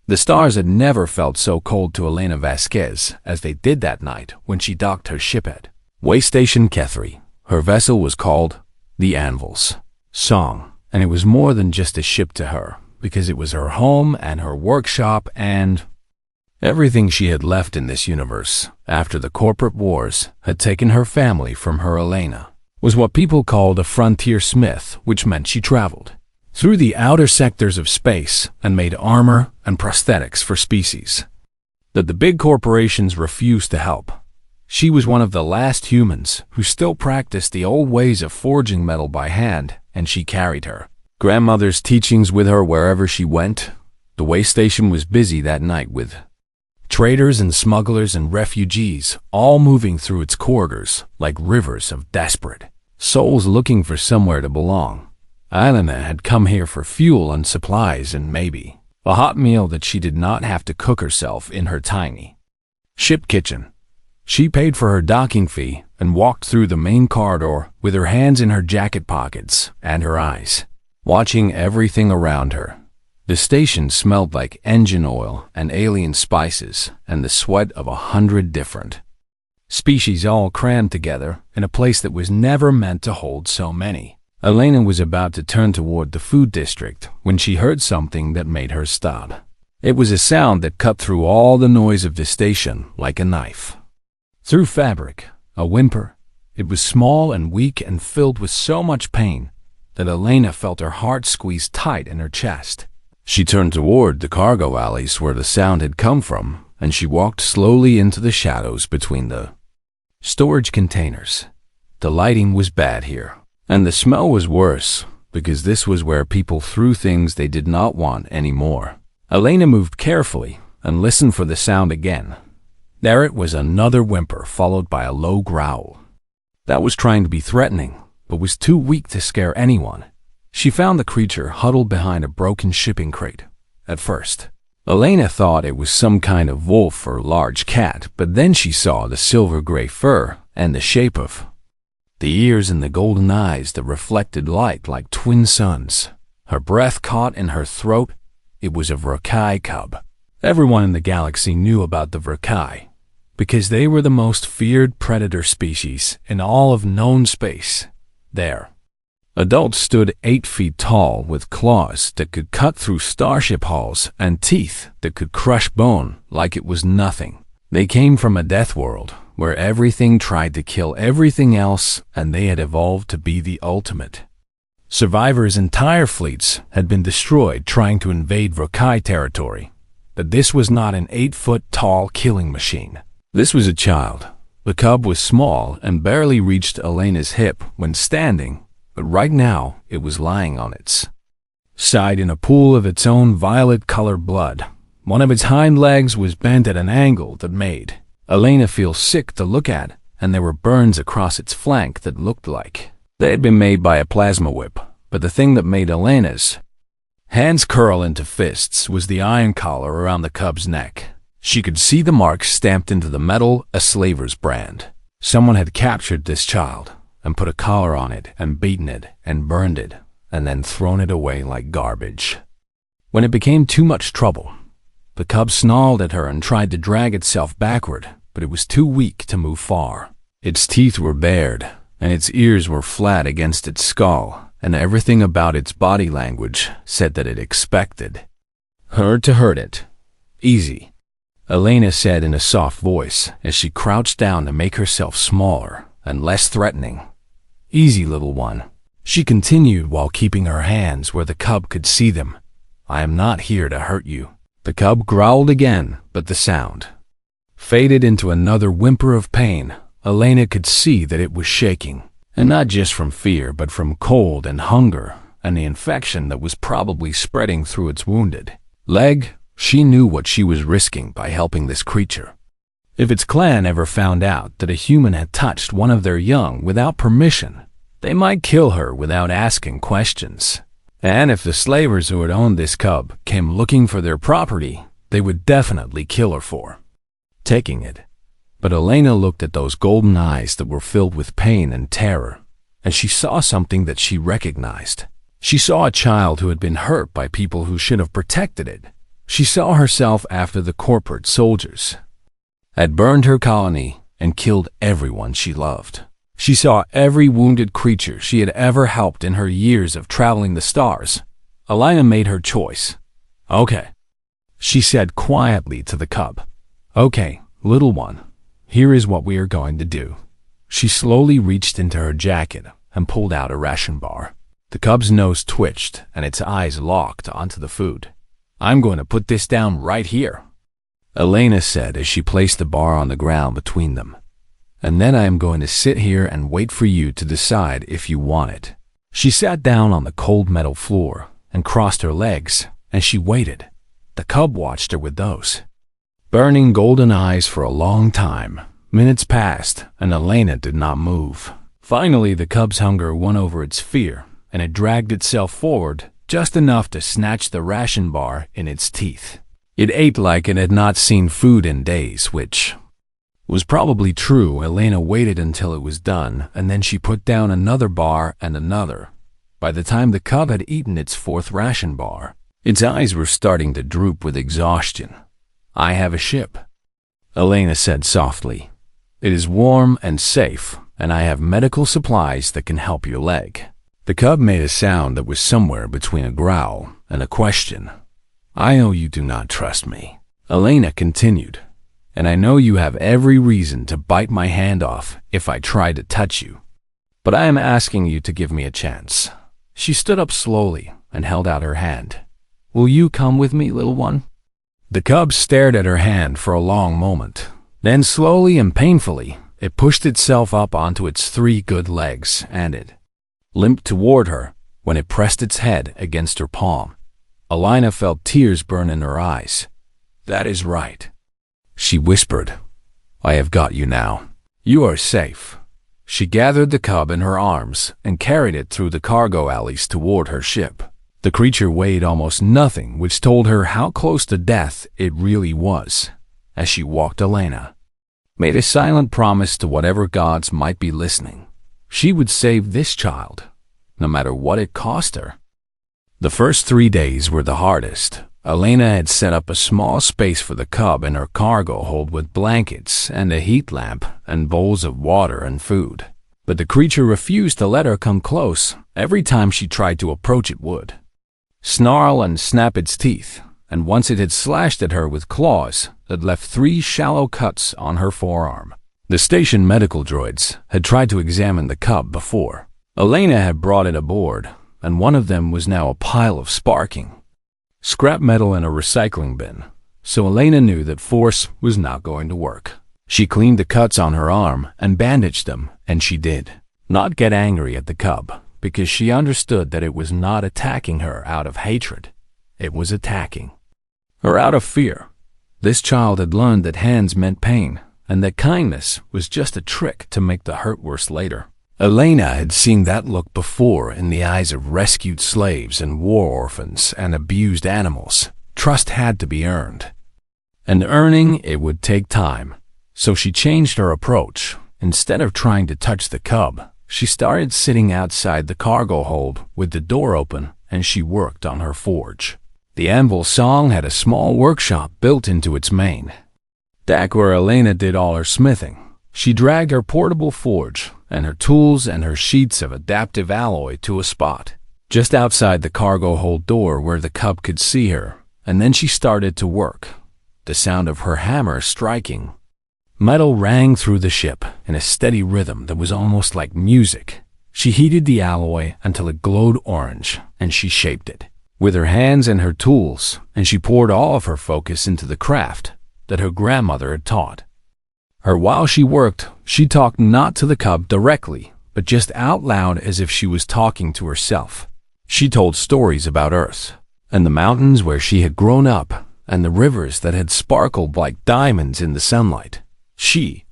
The stars had never felt so cold to Elena Vasquez as they did that night when she docked her ship at Waystation Kethri. Her vessel was called the Anvil's Song, and it was more than just a ship to her, because it was her home and her workshop and everything she had left in this universe after the corporate wars had taken her family from her. Elena was what people called a frontier smith, which meant she traveled through the outer sectors of space and made armor and prosthetics for species that the big corporations refused to help. She was one of the last humans who still practiced the old ways of forging metal by hand, and she carried her grandmother's teachings with her wherever she went. The way station was busy that night with traders and smugglers and refugees all moving through its corridors like rivers of desperate souls looking for somewhere to belong. Elena had come here for fuel and supplies and maybe a hot meal that she did not have to cook herself in her tiny ship kitchen. She paid for her docking fee and walked through the main corridor with her hands in her jacket pockets and her eyes watching everything around her. The station smelled like engine oil and alien spices and the sweat of 100 different species all crammed together in a place that was never meant to hold so many. Elena was about to turn toward the food district when she heard something that made her stop. It was a sound that cut through all the noise of the station like a knife through fabric, a whimper. It was small and weak and filled with so much pain that Elena felt her heart squeeze tight in her chest. She turned toward the cargo alleys where the sound had come from, and she walked slowly into the shadows between the storage containers. The lighting was bad here, and the smell was worse, because this was where people threw things they did not want anymore. Elena moved carefully and listened for the sound again. There it was, another whimper followed by a low growl that was trying to be threatening, but was too weak to scare anyone. She found the creature huddled behind a broken shipping crate. At first, Elena thought it was some kind of wolf or large cat, but then she saw the silver-gray fur and the shape of the ears and the golden eyes that reflected light like twin suns. Her breath caught in her throat. It was a Vrkai cub. Everyone in the galaxy knew about the Vrkai, because they were the most feared predator species in all of known space. Their adults stood 8 feet tall with claws that could cut through starship hulls and teeth that could crush bone like it was nothing. They came from a death world where everything tried to kill everything else, and they had evolved to be the ultimate survivors. Entire fleets had been destroyed trying to invade Vrkai territory, but this was not an 8-foot-tall killing machine. This was a child. The cub was small and barely reached Elena's hip when standing, but right now it was lying on its side in a pool of its own violet-colored blood. One of its hind legs was bent at an angle that made Elena feel sick to look at, and there were burns across its flank that looked like they had been made by a plasma whip. But the thing that made Elena's hands curl into fists was the iron collar around the cub's neck. She could see the marks stamped into the metal, a slaver's brand. Someone had captured this child and put a collar on it and beaten it and burned it and then thrown it away like garbage. When it became too much trouble, the cub snarled at her and tried to drag itself backward, but it was too weak to move far. Its teeth were bared, and its ears were flat against its skull, and everything about its body language said that it expected her to hurt it. Easy, Elena said in a soft voice as she crouched down to make herself smaller and less threatening. Easy, little one. She continued while keeping her hands where the cub could see them. I am not here to hurt you. The cub growled again, but the sound faded into another whimper of pain. Elena could see that it was shaking, and not just from fear, but from cold and hunger and the infection that was probably spreading through its wounded leg. She knew what she was risking by helping this creature. If its clan ever found out that a human had touched one of their young without permission, they might kill her without asking questions. And if the slavers who had owned this cub came looking for their property, they would definitely kill her for taking it. But Elena looked at those golden eyes that were filled with pain and terror, and she saw something that she recognized. She saw a child who had been hurt by people who should have protected it. She saw herself after the corporate soldiers had burned her colony and killed everyone she loved. She saw every wounded creature she had ever helped in her years of traveling the stars. Elena made her choice. "Okay," she said quietly to the cub. "Okay, little one, here is what we are going to do." She slowly reached into her jacket and pulled out a ration bar. The cub's nose twitched and its eyes locked onto the food. "I'm going to put this down right here," Elena said as she placed the bar on the ground between them. "And then I am going to sit here and wait for you to decide if you want it." She sat down on the cold metal floor and crossed her legs, and she waited. The cub watched her with those burning golden eyes for a long time. Minutes passed, and Elena did not move. Finally, the cub's hunger won over its fear, and it dragged itself forward just enough to snatch the ration bar in its teeth. It ate like it had not seen food in days, which was probably true. Elena waited until it was done, and then she put down another bar and another. By the time the cub had eaten its fourth ration bar, its eyes were starting to droop with exhaustion. "I have a ship," Elena said softly. "It is warm and safe, and I have medical supplies that can help your leg." The cub made a sound that was somewhere between a growl and a question. "I know you do not trust me," Elena continued, "and I know you have every reason to bite my hand off if I try to touch you. But I am asking you to give me a chance." She stood up slowly and held out her hand. "Will you come with me, little one?" The cub stared at her hand for a long moment. Then slowly and painfully, it pushed itself up onto its three good legs, and it limped toward her when it pressed its head against her palm. Elena felt tears burn in her eyes. "That is right," she whispered. "I have got you now. You are safe." She gathered the cub in her arms and carried it through the cargo alleys toward her ship. The creature weighed almost nothing, which told her how close to death it really was. As she walked, Elena made a silent promise to whatever gods might be listening. She would save this child, no matter what it cost her. The first 3 days were the hardest. Elena had set up a small space for the cub in her cargo hold with blankets and a heat lamp and bowls of water and food. But the creature refused to let her come close. Every time she tried to approach, it would snarl and snap its teeth, and once it had slashed at her with claws that left 3 shallow cuts on her forearm. The station medical droids had tried to examine the cub before. Elena had brought it aboard, and one of them was now a pile of sparking scrap metal in a recycling bin, so Elena knew that force was not going to work. She cleaned the cuts on her arm and bandaged them, and she did not get angry at the cub, because she understood that it was not attacking her out of hatred. It was attacking her out of fear. This child had learned that hands meant pain, and that kindness was just a trick to make the hurt worse later. Elena had seen that look before in the eyes of rescued slaves and war orphans and abused animals. Trust had to be earned, and earning it would take time. So she changed her approach. Instead of trying to touch the cub, she started sitting outside the cargo hold with the door open, and she worked on her forge. The Anvil Song had a small workshop built into its main deck where Elena did all her smithing. She dragged her portable forge and her tools and her sheets of adaptive alloy to a spot just outside the cargo hold door where the cub could see her, and then she started to work. The sound of her hammer striking metal rang through the ship in a steady rhythm that was almost like music. She heated the alloy until it glowed orange, and she shaped it with her hands and her tools, and she poured all of her focus into the craft that her grandmother had taught her. While she worked, she talked not to the cub directly, but just out loud as if she was talking to herself. She told stories about Earth, and the mountains where she had grown up, and the rivers that had sparkled like diamonds in the sunlight. She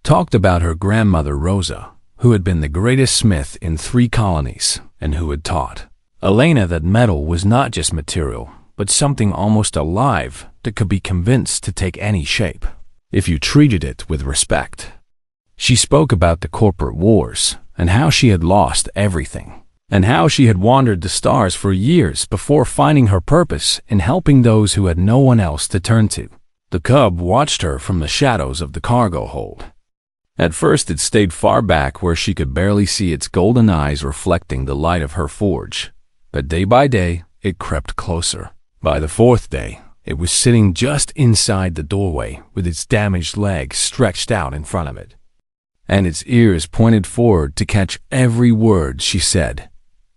talked about her grandmother Rosa, who had been the greatest smith in 3 colonies, and who had taught Elena that metal was not just material, but something almost alive that could be convinced to take any shape if you treated it with respect. She spoke about the corporate wars and how she had lost everything, and how she had wandered the stars for years before finding her purpose in helping those who had no one else to turn to. The cub watched her from the shadows of the cargo hold. At first it stayed far back where she could barely see its golden eyes reflecting the light of her forge, but day by day it crept closer. By the fourth day, it was sitting just inside the doorway with its damaged legs stretched out in front of it, and its ears pointed forward to catch every word she said.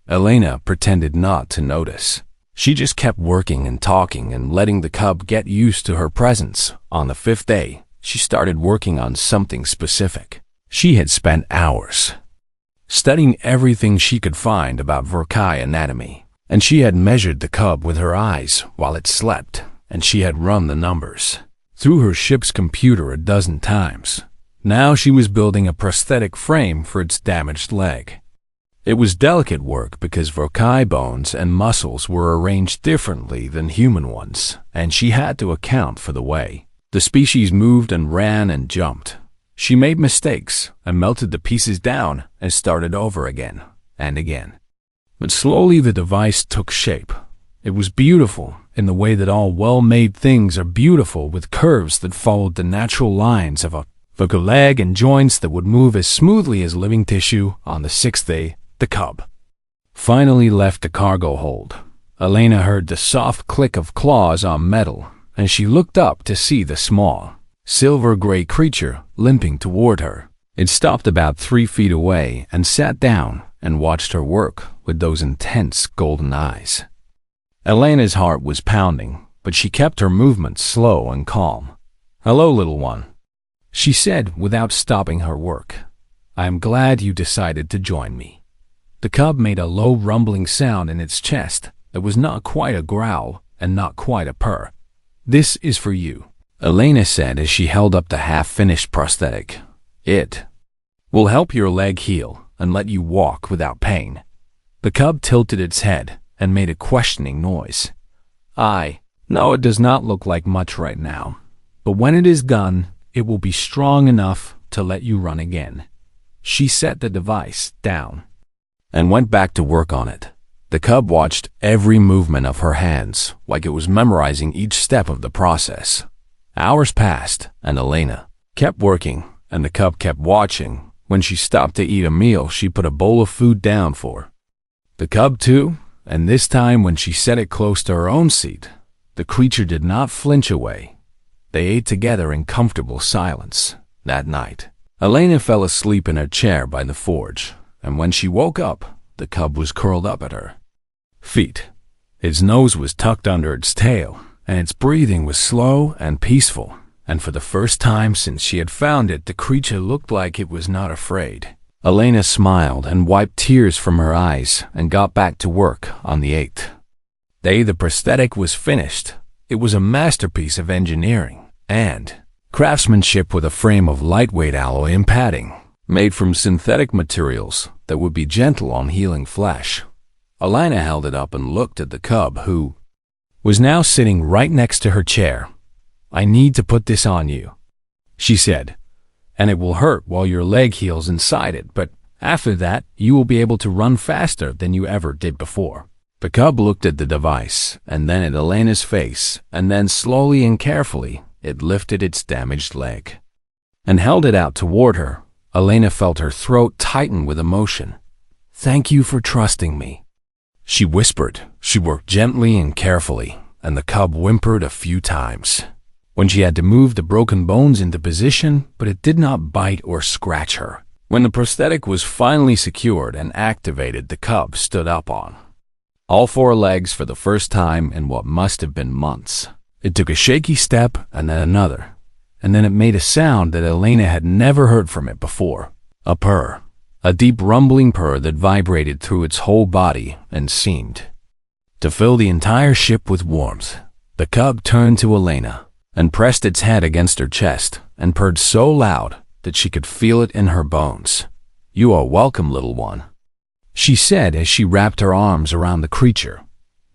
Elena pretended not to notice. She just kept working and talking and letting the cub get used to her presence. On the fifth day, she started working on something specific. She had spent hours studying everything she could find about Vorkai anatomy, and she had measured the cub with her eyes while it slept, and she had run the numbers through her ship's computer a dozen times. Now she was building a prosthetic frame for its damaged leg. It was delicate work because Vorkai bones and muscles were arranged differently than human ones, and she had to account for the way the species moved and ran and jumped. She made mistakes and melted the pieces down and started over again and again. But slowly the device took shape. It was beautiful in the way that all well-made things are beautiful, with curves that followed the natural lines of a leg and joints that would move as smoothly as living tissue. On the sixth day, the cub finally left the cargo hold. Elena heard the soft click of claws on metal, and she looked up to see the small, silver-gray creature limping toward her. It stopped about 3 feet away and sat down and watched her work with those intense golden eyes. Elena's heart was pounding, but she kept her movements slow and calm. "Hello, little one," she said without stopping her work. "I am glad you decided to join me." The cub made a low rumbling sound in its chest that was not quite a growl and not quite a purr. "This is for you," Elena said as she held up the half-finished prosthetic. "It will help your leg heal and let you walk without pain." The cub tilted its head and made a questioning noise. "I know it does not look like much right now, but when it is done, it will be strong enough to let you run again." She set the device down and went back to work on it. The cub watched every movement of her hands like it was memorizing each step of the process. Hours passed, and Elena kept working, and the cub kept watching. When she stopped to eat a meal, she put a bowl of food down for the cub too, and this time when she set it close to her own seat, the creature did not flinch away. They ate together in comfortable silence. That night, Elena fell asleep in her chair by the forge, and when she woke up, the cub was curled up at her feet. Its nose was tucked under its tail, and its breathing was slow and peaceful, and for the first time since she had found it, the creature looked like it was not afraid. Elena smiled and wiped tears from her eyes and got back to work on the 8th day. The prosthetic was finished. It was a masterpiece of engineering and craftsmanship with a frame of lightweight alloy and padding made from synthetic materials that would be gentle on healing flesh. Elena held it up and looked at the cub, who was now sitting right next to her chair. "I need to put this on you," she said, "and it will hurt while your leg heals inside it, but after that you will be able to run faster than you ever did before." The cub looked at the device, and then at Elena's face, and then slowly and carefully it lifted its damaged leg and held it out toward her. Elena felt her throat tighten with emotion. "Thank you for trusting me," she whispered. She worked gently and carefully, and the cub whimpered a few times when she had to move the broken bones into position, but it did not bite or scratch her. When the prosthetic was finally secured and activated, the cub stood up on all 4 legs for the first time in what must have been months. It took a shaky step and then another, and then it made a sound that Elena had never heard from it before. A purr. A deep rumbling purr that vibrated through its whole body and seemed to fill the entire ship with warmth. The cub turned to Elena and pressed its head against her chest and purred so loud that she could feel it in her bones. "You are welcome, little one," she said as she wrapped her arms around the creature.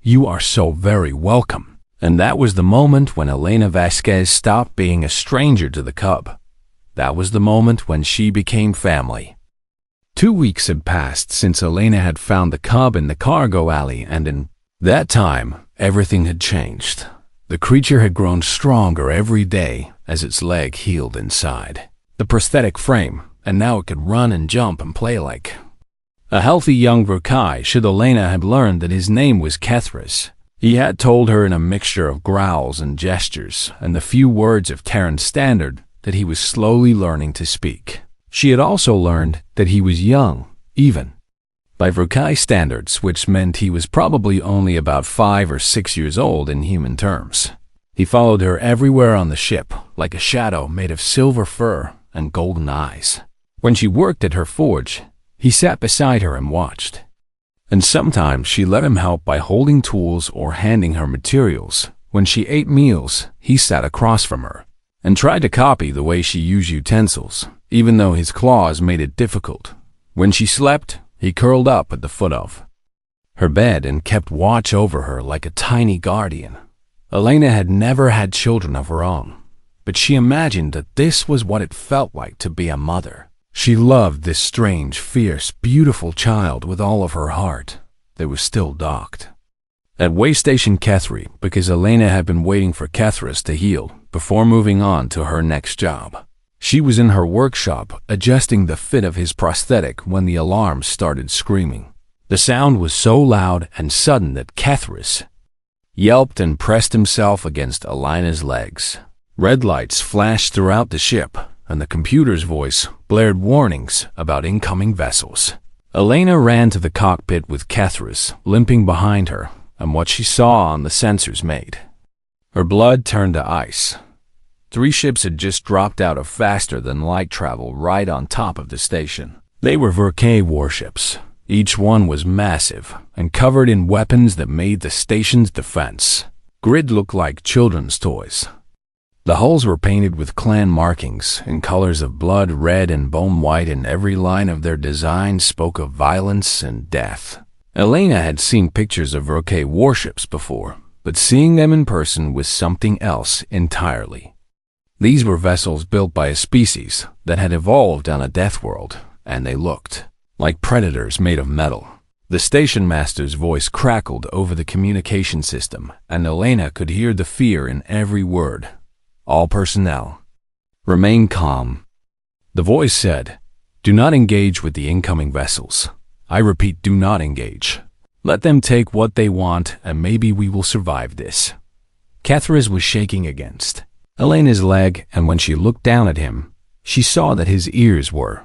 "You are so very welcome." And that was the moment when Elena Vasquez stopped being a stranger to the cub. That was the moment when she became family. 2 weeks had passed since Elena had found the cub in the cargo alley, and in that time, everything had changed. The creature had grown stronger every day as its leg healed inside the prosthetic frame, and now it could run and jump and play like a healthy young Verkai. Should Elena have learned that his name was Kethris, he had told her in a mixture of growls and gestures and the few words of Terran standard that he was slowly learning to speak. She had also learned that he was young, even by Verkai standards, which meant he was probably only about 5 or 6 years old in human terms. He followed her everywhere on the ship, like a shadow made of silver fur and golden eyes. When she worked at her forge, he sat beside her and watched. And sometimes she let him help by holding tools or handing her materials. When she ate meals, he sat across from her and tried to copy the way she used utensils, even though his claws made it difficult. When she slept, he curled up at the foot of her bed and kept watch over her like a tiny guardian. Elena had never had children of her own, but she imagined that this was what it felt like to be a mother. She loved this strange, fierce, beautiful child with all of her heart that was still docked at Waystation Kethri, because Elena had been waiting for Kethris to heal before moving on to her next job. She was in her workshop adjusting the fit of his prosthetic when the alarm started screaming. The sound was so loud and sudden that Kethris yelped and pressed himself against Elena's legs. Red lights flashed throughout the ship, and the computer's voice blared warnings about incoming vessels. Elena ran to the cockpit with Kethris limping behind her, and what she saw on the sensors made her blood turn to ice. 3 ships had just dropped out of faster-than-light travel right on top of the station. They were Verkai warships. Each one was massive and covered in weapons that made the station's defense grid look like children's toys. The hulls were painted with clan markings in colors of blood red and bone white, and every line of their design spoke of violence and death. Elena had seen pictures of Verkai warships before, but seeing them in person was something else entirely. These were vessels built by a species that had evolved on a death world, and they looked like predators made of metal. The station master's voice crackled over the communication system, and Elena could hear the fear in every word. All personnel, remain calm. The voice said, do not engage with the incoming vessels. I repeat, do not engage. Let them take what they want, and maybe we will survive this. Kethris was shaking against Elena's leg, and when she looked down at him, she saw that his ears were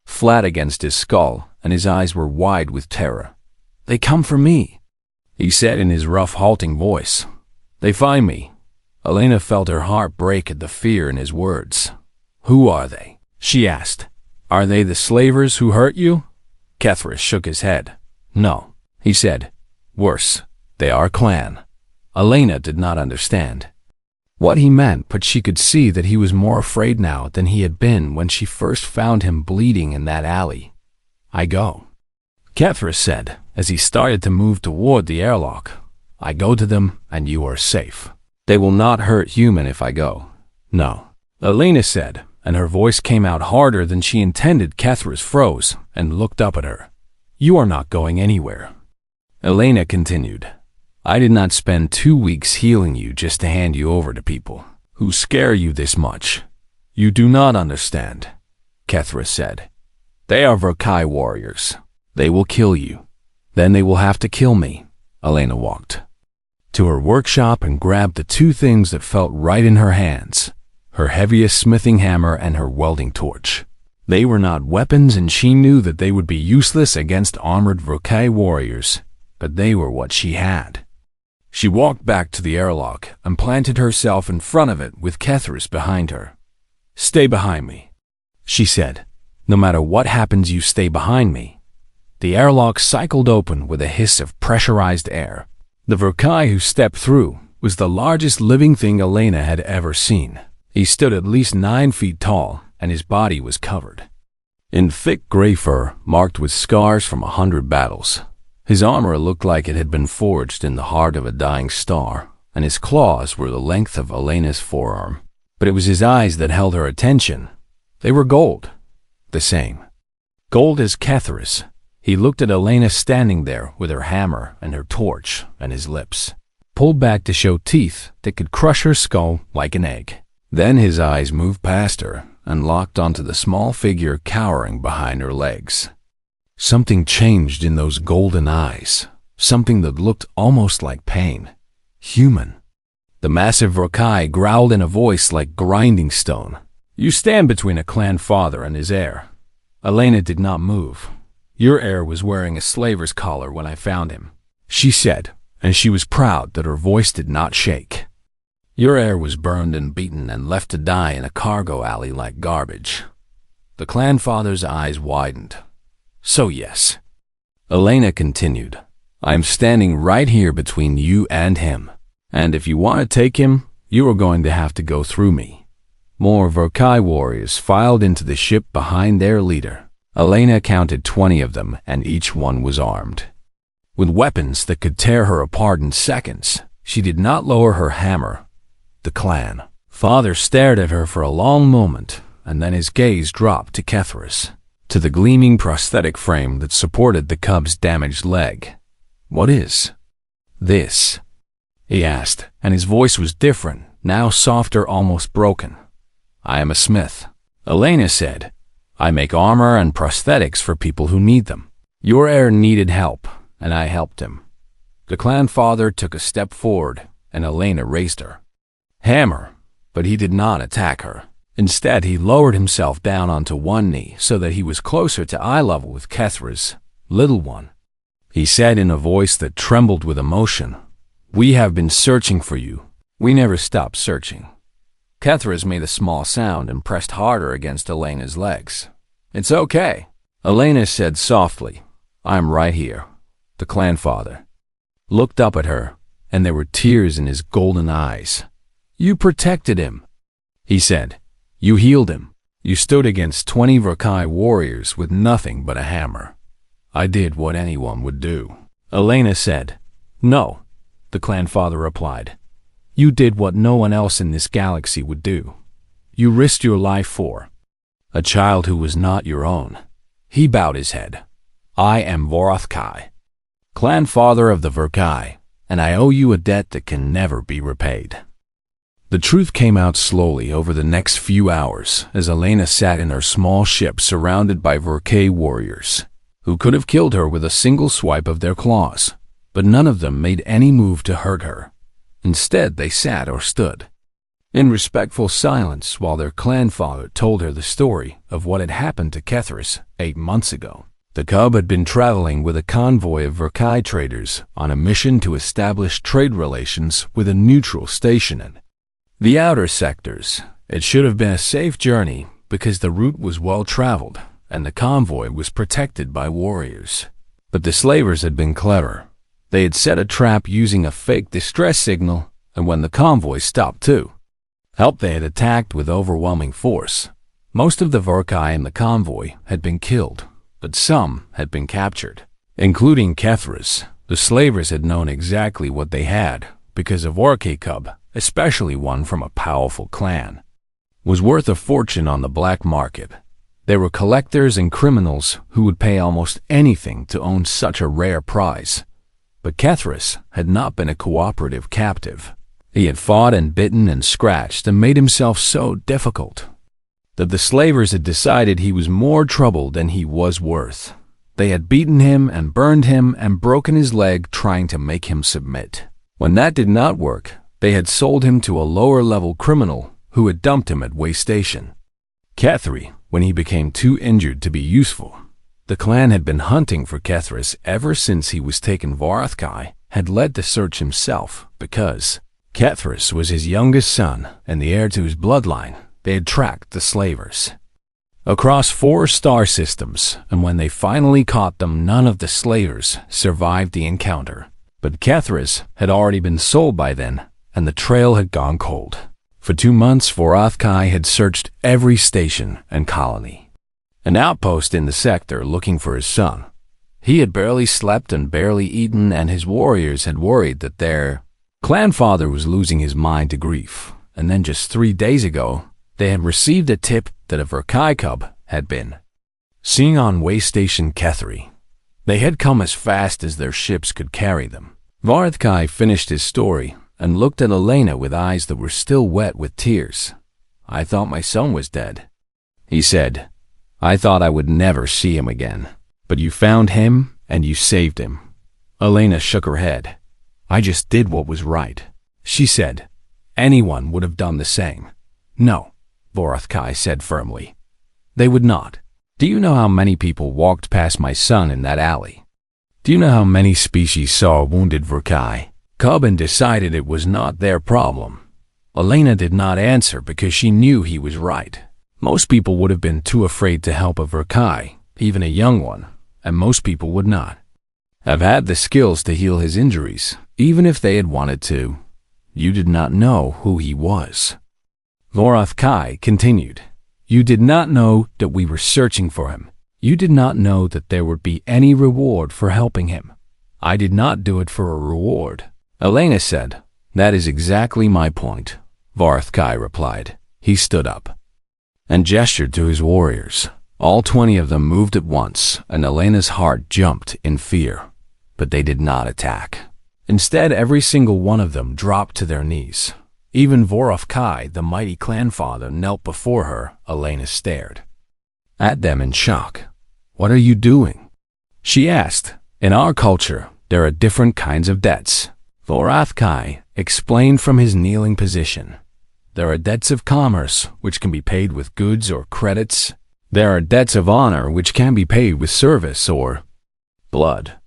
flat against his skull, and his eyes were wide with terror. They come for me, he said in his rough, halting voice. They find me. Elena felt her heart break at the fear in his words. Who are they? She asked. Are they the slavers who hurt you? Kethris shook his head. No, he said. Worse, they are clan. Elena did not understand what he meant, but she could see that he was more afraid now than he had been when she first found him bleeding in that alley. I go, Kethris said as he started to move toward the airlock. I go to them, and you are safe. They will not hurt human if I go. No, Elena said, and her voice came out harder than she intended. Kethris froze and looked up at her. You are not going anywhere. Elena continued. I did not spend 2 weeks healing you just to hand you over to people who scare you this much. You do not understand, Kethris said. They are Verkai warriors. They will kill you. Then they will have to kill me. Elena walked to her workshop and grabbed the 2 things that felt right in her hands, her heaviest smithing hammer and her welding torch. They were not weapons, and she knew that they would be useless against armored Verkai warriors, but they were what she had. She walked back to the airlock and planted herself in front of it with Kethris behind her. Stay behind me, she said. No matter what happens, you stay behind me. The airlock cycled open with a hiss of pressurized air. The Verkai who stepped through was the largest living thing Elena had ever seen. He stood at least 9 feet tall, and his body was covered in thick gray fur marked with scars from 100 battles. His armor looked like it had been forged in the heart of a dying star, and his claws were the length of Elena's forearm. But it was his eyes that held her attention. They were gold, the same Cold as Catharus, he looked at Elena standing there with her hammer and her torch, and his lips pulled back to show teeth that could crush her skull like an egg. Then his eyes moved past her and locked onto the small figure cowering behind her legs. Something changed in those golden eyes, something that looked almost like pain. Human. The massive Vorkai growled in a voice like grinding stone. "You stand between a clan father and his heir." Elena did not move. "Your heir was wearing a slaver's collar when I found him," she said, and she was proud that her voice did not shake. "Your heir was burned and beaten and left to die in a cargo alley like garbage." The clan father's eyes widened. "So yes," Elena continued, "I'm standing right here between you and him. And if you want to take him, you are going to have to go through me." More Vorkai warriors filed into the ship behind their leader. Elena counted 20 of them, and each one was armed with weapons that could tear her apart in seconds. She did not lower her hammer. The clan father stared at her for a long moment, and then his gaze dropped to Catharus, to the gleaming prosthetic frame that supported the cub's damaged leg. "What is this?" he asked, and his voice was different, now softer, almost broken. "I am a smith," Elena said. "I make armor and prosthetics for people who need them. Your heir needed help, and I helped him." The clan father took a step forward, and Elena raised her hammer, but he did not attack her. Instead, he lowered himself down onto one knee so that he was closer to eye level with Catharus' little one. He said in a voice that trembled with emotion, "We have been searching for you. We never stopped searching." Catharus made a small sound and pressed harder against Elena's legs. "It's okay," Elena said softly. "I'm right here." The clan father looked up at her, and there were tears in his golden eyes. "You protected him," he said. "You healed him. You stood against 20 Vorkai warriors with nothing but a hammer." "I did what anyone would do," Elena said. "No," the clan father replied. "You did what no one else in this galaxy would do. You risked your life for a child who was not your own." He bowed his head. "I am Vorkai, clan father of the Vorkai, and I owe you a debt that can never be repaid." The truth came out slowly over the next few hours as Elena sat in her small ship surrounded by Vorkai warriors, who could have killed her with a single swipe of their claws, but none of them made any move to hurt her. Instead, they sat or stood in respectful silence while their clan father told her the story of what had happened to Catharus 8 months ago. The cub had been traveling with a convoy of Vorkai traders on a mission to establish trade relations with a neutral station in the outer sectors. It should have been a safe journey because the route was well traveled and the convoy was protected by warriors. But the slavers had been clever. They had set a trap using a fake distress signal, and when the convoy stopped to help, they had attacked with overwhelming force. Most of the Vorkai in the convoy had been killed, but some had been captured, including Catharus. The slavers had known exactly what they had because a Vorkai cub, especially one from a powerful clan, was worth a fortune on the black market. They were collectors and criminals who would pay almost anything to own such a rare prize. But Catharus had not been a cooperative captive. He had fought and bitten and scratched and made himself so difficult that the slavers had decided he was more trouble than he was worth. They had beaten him and burned him and broken his leg trying to make him submit. When that did not work, they had sold him to a lower-level criminal who had dumped him at Way Station. Catharus, when he became too injured to be useful. The clan had been hunting for Catharus ever since he was taken. Vorkai had led the search himself because Catharus was his youngest son and the heir to his bloodline. They had tracked the slavers across 4 star systems, and when they finally caught them, none of the slavers survived the encounter. But Catharus had already been sold by then, and the trail had gone cold. For 2 months, Vorkai had searched every station and colony, an outpost in the sector, looking for his son. He had barely slept and barely eaten, and his warriors had worried that their clan father was losing his mind to grief. And then just 3 days ago, they had received a tip that a Vorkai cub had been Seeing on way station Kethri. They had come as fast as their ships could carry them. Varathkai finished his story and looked at Elena with eyes that were still wet with tears. I thought my son was dead, he said. I thought I would never see him again. But you found him and you saved him. Elena shook her head. I just did what was right, she said. Anyone would have done the same. No, Varathkai said firmly. They would not. Do you know how many people walked past my son in that alley? Do you know how many species saw a wounded Verkai cub and decided it was not their problem? Elena did not answer because she knew he was right. Most people would have been too afraid to help a Verkai, even a young one, and most people would not have had the skills to heal his injuries, even if they had wanted to. You did not know who he was. Varathkai continued. You did not know that we were searching for him. You did not know that there would be any reward for helping him. I did not do it for a reward. Elena said, That is exactly my point, Varathkai replied. He stood up and gestured to his warriors. All 20 of them moved at once, and Elena's heart jumped in fear. But they did not attack. Instead, every single one of them dropped to their knees. Even Varathkai, the mighty clanfather, knelt before her. Elena stared at them in shock. What are you doing? She asked. In our culture, there are different kinds of debts. Varathkai explained from his kneeling position. There are debts of commerce, which can be paid with goods or credits. There are debts of honor, which can be paid with service or blood.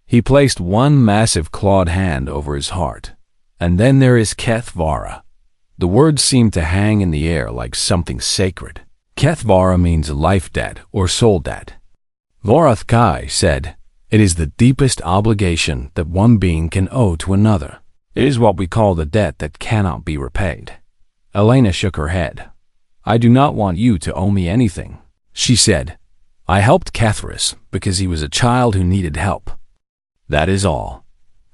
He placed one massive clawed hand over his heart. And then there is Kethvara. The words seemed to hang in the air like something sacred. Kethvara means life debt or soul debt. Varathkai said, It is the deepest obligation that one being can owe to another. It is what we call the debt that cannot be repaid. Elena shook her head. I do not want you to owe me anything, she said. I helped Kethris because he was a child who needed help. That is all.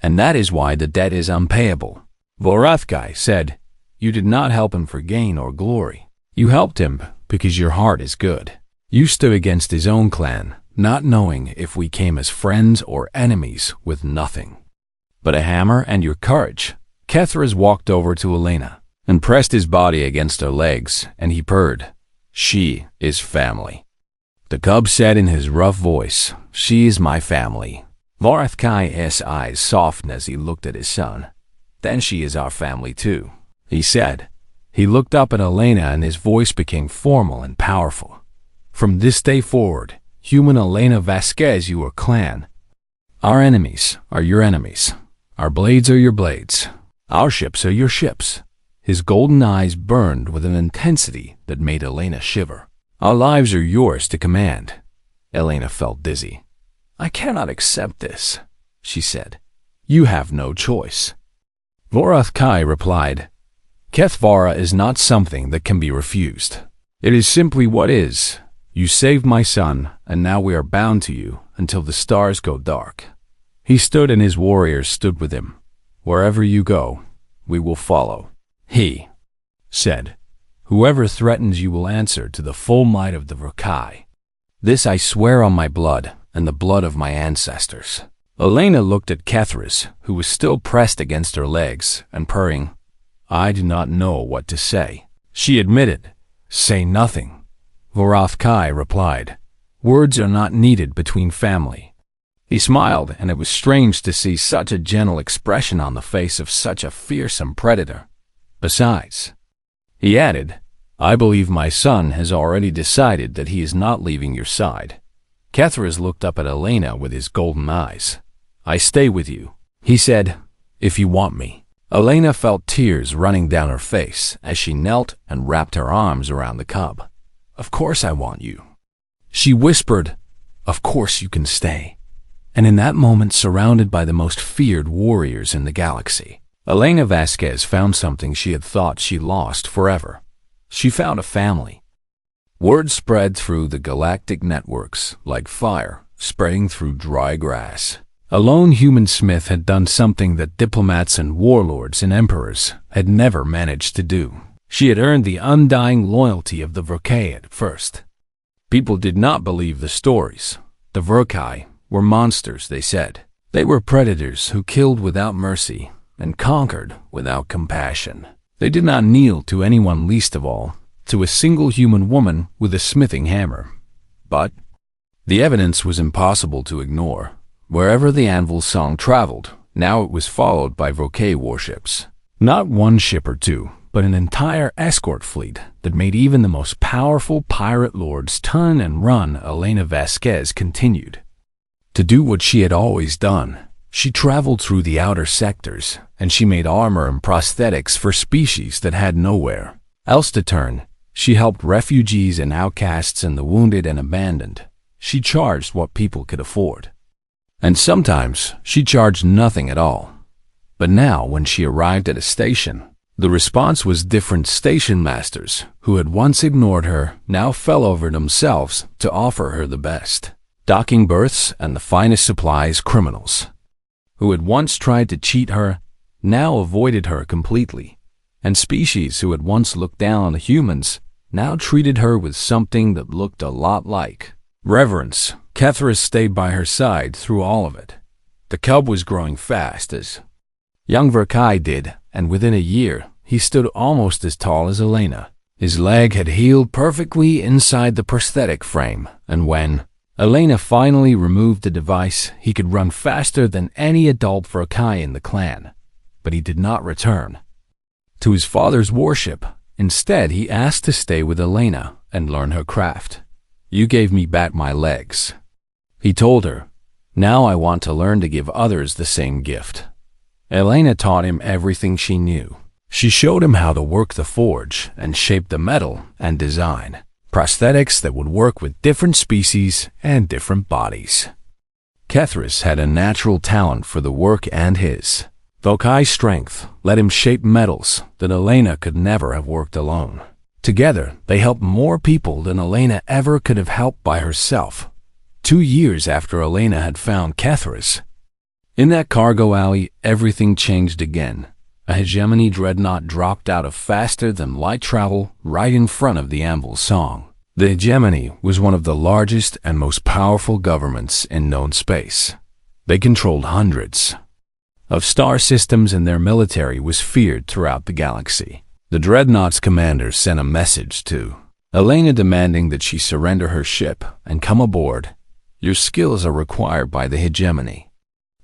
And that is why the debt is unpayable. Varathkai said, You did not help him for gain or glory. You helped him because your heart is good. You stood against his own clan, not knowing if we came as friends or enemies with nothing but a hammer and your courage. Kethris walked over to Elena and pressed his body against her legs, and he purred. She is family. The cub said in his rough voice, She is my family. Varathkai's eyes softened as he looked at his son. Then she is our family too, he said. He looked up at Elena and his voice became formal and powerful. From this day forward, human Elena Vasquez, you are clan. Our enemies are your enemies. Our blades are your blades. Our ships are your ships. His golden eyes burned with an intensity that made Elena shiver. Our lives are yours to command. Elena felt dizzy. I cannot accept this, she said. You have no choice. Varathkai replied, Kethvara is not something that can be refused. It is simply what is. You saved my son, and now we are bound to you until the stars go dark. He stood and his warriors stood with him. Wherever you go, we will follow. He said, Whoever threatens you will answer to the full might of the Verkai. This I swear on my blood and the blood of my ancestors. Elena looked at Kethris, who was still pressed against her legs, and purring. I do not know what to say. She admitted. Say nothing. Varathkai replied. Words are not needed between family. He smiled, and it was strange to see such a gentle expression on the face of such a fearsome predator. Besides, he added, I believe my son has already decided that he is not leaving your side. Kethris looked up at Elena with his golden eyes. I stay with you, he said, if you want me. Elena felt tears running down her face as she knelt and wrapped her arms around the cub. Of course I want you. She whispered, Of course you can stay. And in that moment, surrounded by the most feared warriors in the galaxy, Elena Vasquez found something she had thought she lost forever. She found a family. Word spread through the galactic networks like fire spreading through dry grass. A lone human smith had done something that diplomats and warlords and emperors had never managed to do. She had earned the undying loyalty of the Verkai at first. People did not believe the stories. The Verkai were monsters, they said. They were predators who killed without mercy and conquered without compassion. They did not kneel to anyone, least of all to a single human woman with a smithing hammer. But the evidence was impossible to ignore. Wherever the anvil song traveled, now it was followed by Verkai warships. Not one ship or two, but an entire escort fleet that made even the most powerful pirate lords turn and run. Elena Vasquez continued to do what she had always done. She traveled through the outer sectors, and she made armor and prosthetics for species that had nowhere else to turn. She helped refugees and outcasts and the wounded and abandoned. She charged what people could afford. And sometimes she charged nothing at all. But now, when she arrived at a station, the response was different. Station masters who had once ignored her now fell over themselves to offer her the best docking berths and the finest supplies. Criminals who had once tried to cheat her now avoided her completely, and species who had once looked down on the humans now treated her with something that looked a lot like reverence. Kethris stayed by her side through all of it. The cub was growing fast as young Verkai did, and within a year he stood almost as tall as Elena. His leg had healed perfectly inside the prosthetic frame, and when Elena finally removed the device, he could run faster than any adult Verkai in the clan. But he did not return to his father's warship. Instead, he asked to stay with Elena and learn her craft. "You gave me back my legs," he told her. "Now I want to learn to give others the same gift." Elena taught him everything she knew. She showed him how to work the forge and shape the metal and design prosthetics that would work with different species and different bodies. Kethris had a natural talent for the work, and his Verkai strength let him shape metals that Elena could never have worked alone. Together, they helped more people than Elena ever could have helped by herself. 2 years after Elena had found Kethris, in that cargo alley, everything changed again. A hegemony dreadnought dropped out of faster-than-light travel right in front of the anvil song. The hegemony was one of the largest and most powerful governments in known space. They controlled hundreds of star systems, and their military was feared throughout the galaxy. The dreadnought's commander sent a message to Elena demanding that she surrender her ship and come aboard. "Your skills are required by the hegemony."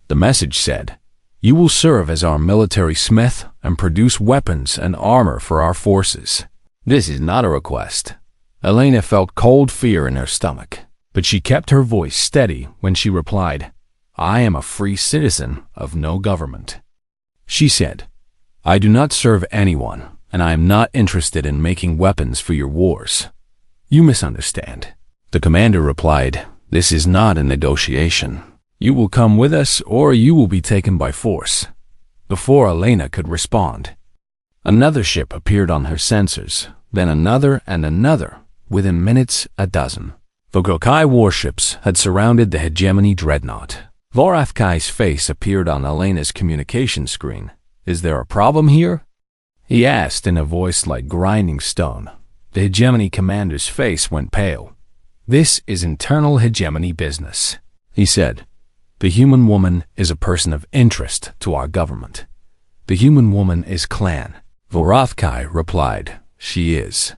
The message said, "You will serve as our military smith and produce weapons and armor for our forces." This is not a request. Elena felt cold fear in her stomach, but she kept her voice steady when she replied, "I am a free citizen of no government." She said, "I do not serve anyone, and I am not interested in making weapons for your wars. You misunderstand." The commander replied, "This is not a negotiation. You will come with us or you will be taken by force." Before Elena could respond, another ship appeared on her sensors, then another and another. Within minutes, a dozen. The Verkai warships had surrounded the hegemony dreadnought. Vorathkai's face appeared on Elena's communication screen. "Is there a problem here?" he asked in a voice like grinding stone. The hegemony commander's face went pale. "This is internal hegemony business," he said. "The human woman is a person of interest to our government. The human woman is clan." Vorathkai replied, "She is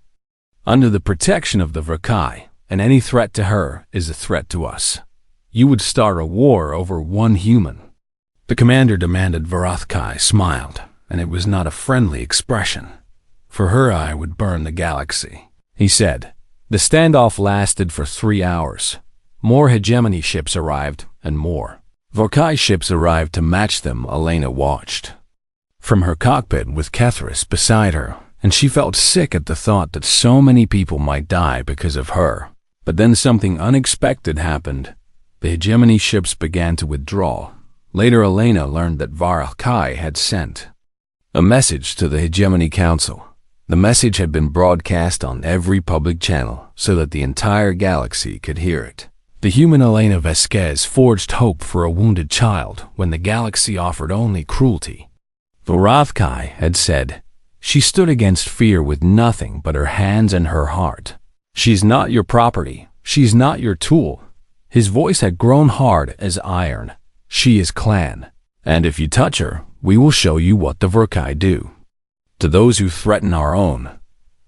under the protection of the Verkai, and any threat to her is a threat to us. You would start a war over one human." The commander demanded. Vorathkai smiled, and it was not a friendly expression. "For her I would burn the galaxy," he said. The standoff lasted for 3 hours. More hegemony ships arrived, and more Verkai ships arrived to match them. Elena watched from her cockpit with Kethris beside her, and she felt sick at the thought that so many people might die because of her. But then something unexpected happened. The hegemony ships began to withdraw. Later, Elena learned that Verkai had sent a message to the Hegemony Council. The message had been broadcast on every public channel so that the entire galaxy could hear it. The human Elena Vasquez forged hope for a wounded child when the galaxy offered only cruelty. Vorathkai had said, "She stood against fear with nothing but her hands and her heart. She's not your property. She's not your tool. His voice had grown hard as iron. She is clan. And if you touch her, we will show you what the Verkai do. To those who threaten our own,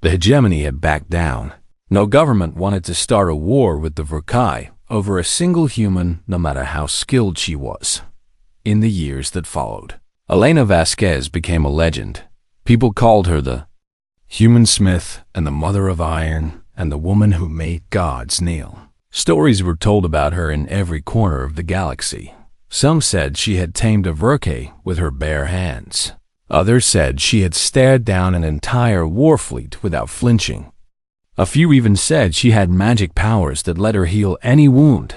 the hegemony had backed down. No government wanted to start a war with the Verkai over a single human, no matter how skilled she was. In the years that followed, Elena Vasquez became a legend. People called her the Human Smith and the Mother of Iron and the woman who made gods kneel. Stories were told about her in every corner of the galaxy. Some said she had tamed a Verkai with her bare hands. Others said she had stared down an entire war fleet without flinching. A few even said she had magic powers that let her heal any wound.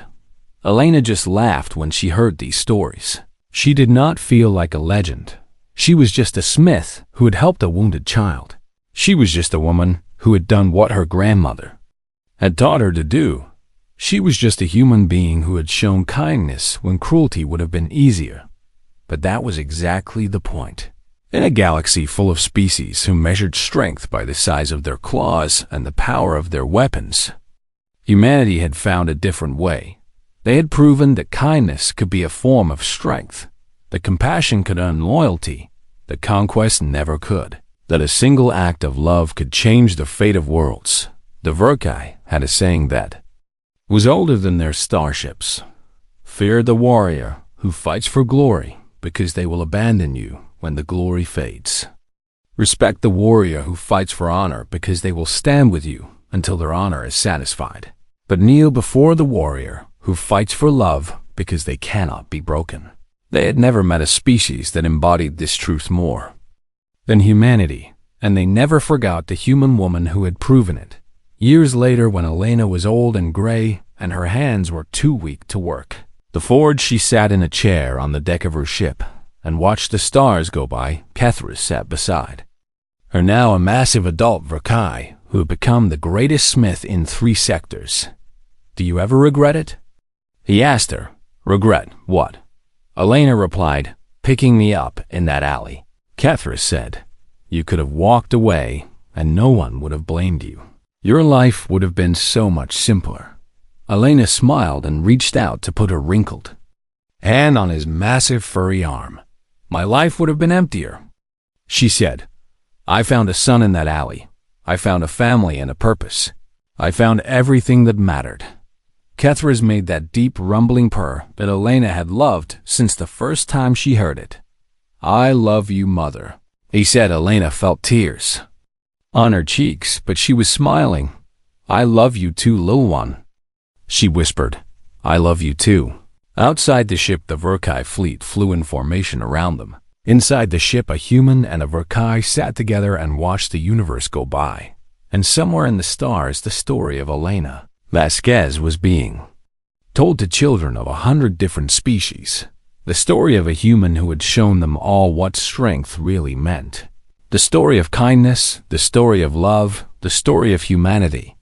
Elena just laughed when she heard these stories. She did not feel like a legend. She was just a smith who had helped a wounded child. She was just a woman who had done what her grandmother had taught her to do. She was just a human being who had shown kindness when cruelty would have been easier. But that was exactly the point. In a galaxy full of species who measured strength by the size of their claws and the power of their weapons, humanity had found a different way. They had proven that kindness could be a form of strength, that compassion could earn loyalty, that conquest never could, that a single act of love could change the fate of worlds. The Verkai had a saying that was older than their starships. Fear the warrior who fights for glory, because they will abandon you when the glory fades. Respect the warrior who fights for honor, because they will stand with you until their honor is satisfied. But kneel before the warrior who fights for love, because they cannot be broken. They had never met a species that embodied this truth more than humanity, and they never forgot the human woman who had proven it. Years later, when Elena was old and gray and her hands were too weak to work, the forge, she sat in a chair on the deck of her ship and watched the stars go by. Kethris sat beside her, now a massive adult Verkai who had become the greatest smith in 3 sectors. Do you ever regret it? He asked her. Regret what? Elena replied, picking me up in that alley. Kethris said, you could have walked away and no one would have blamed you. Your life would have been so much simpler. Elena smiled and reached out to put her wrinkled hand on his massive furry arm. My life would have been emptier. She said, I found a son in that alley. I found a family and a purpose. I found everything that mattered. Kethris made that deep rumbling purr that Elena had loved since the first time she heard it. I love you, mother. He said. Elena felt tears on her cheeks, but she was smiling. I love you too, little one. She whispered, I love you too. Outside the ship, the Verkai fleet flew in formation around them. Inside the ship, a human and a Verkai sat together and watched the universe go by. And somewhere in the stars, the story of Elena Vasquez was being told to children of 100 different species. The story of a human who had shown them all what strength really meant. The story of kindness, the story of love, the story of humanity.